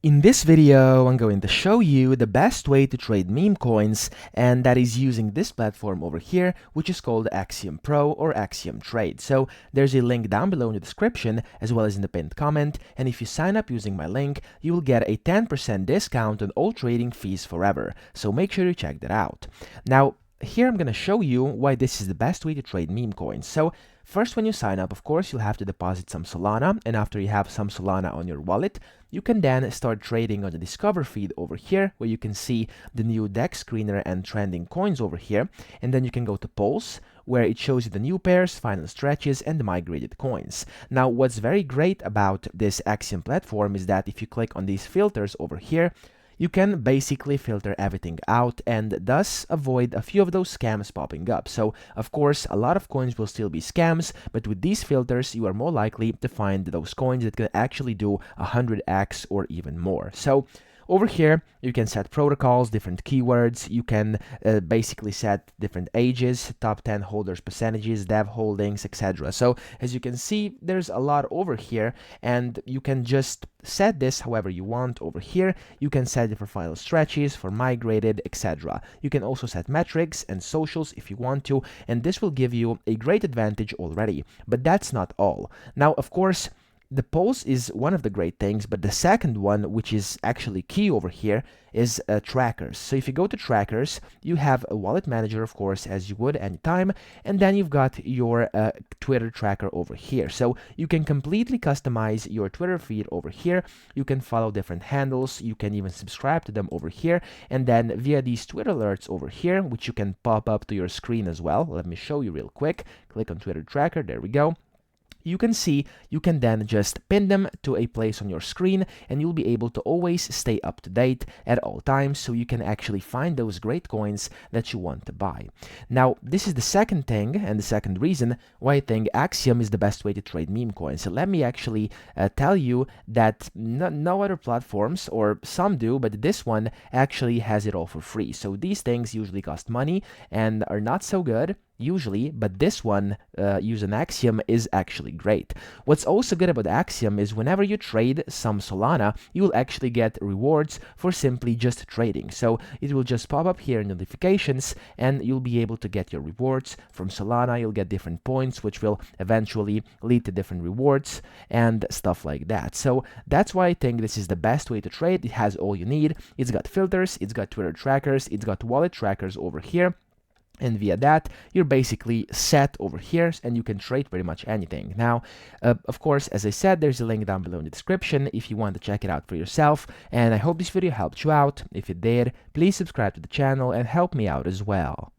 In this video, I'm going to show you the best way to trade meme coins, and that is using this platform over here, which is called Axiom Pro or Axiom Trade. So there's a link down below in the description as well as in the pinned comment, and if you sign up using my link, you will get a 10% discount on all trading fees forever. So make sure you check that out. Now, here I'm going to show you why this is the best way to trade meme coins. So first, when you sign up, of course, you'll have to deposit some Solana, and after you have some Solana on your wallet, you can then start trading on the Discover feed over here, where you can see the new deck screener and trending coins over here, and then you can go to Pulse, where it shows you the new pairs, final stretches, and the migrated coins. Now, what's very great about this Axiom platform is that if you click on these filters over here, you can basically filter everything out and thus avoid a few of those scams popping up. So, of course, a lot of coins will still be scams, but with these filters, you are more likely to find those coins that can actually do 100x or even more. So, over here, you can set protocols, different keywords, you can basically set different ages, top 10 holders percentages, dev holdings, etc. So as you can see, there's a lot over here, and you can just set this however you want over here. You can set it for final stretches, for migrated, etc. You can also set metrics and socials if you want to, and this will give you a great advantage already. But that's not all. Now, of course, the Pulse is one of the great things, but the second one, which is actually key over here, is trackers. So if you go to trackers, you have a wallet manager, of course, as you would anytime, and then you've got your Twitter tracker over here. So you can completely customize your Twitter feed over here. You can follow different handles. You can even subscribe to them over here. And then via these Twitter alerts over here, which you can pop up to your screen as well. Let me show you real quick. Click on Twitter tracker. There we go. You can see you can then just pin them to a place on your screen, and you'll be able to always stay up to date at all times, so you can actually find those great coins that you want to buy. Now, this is the second thing and the second reason why I think Axiom is the best way to trade meme coins. So let me actually tell you that no other platforms, or some do, but this one actually has it all for free. So these things usually cost money and are not so good usually, but this one using Axiom is actually great. What's also good about Axiom is whenever you trade some Solana, you will actually get rewards for simply just trading. So it will just pop up here in notifications, and you'll be able to get your rewards from Solana. You'll get different points, which will eventually lead to different rewards and stuff like that. So that's why I think this is the best way to trade. It has all you need. It's got filters, it's got Twitter trackers, it's got wallet trackers over here. And via that, you're basically set over here, and you can trade pretty much anything. Now, of course, as I said, there's a link down below in the description if you want to check it out for yourself. And I hope this video helped you out. If it did, please subscribe to the channel and help me out as well.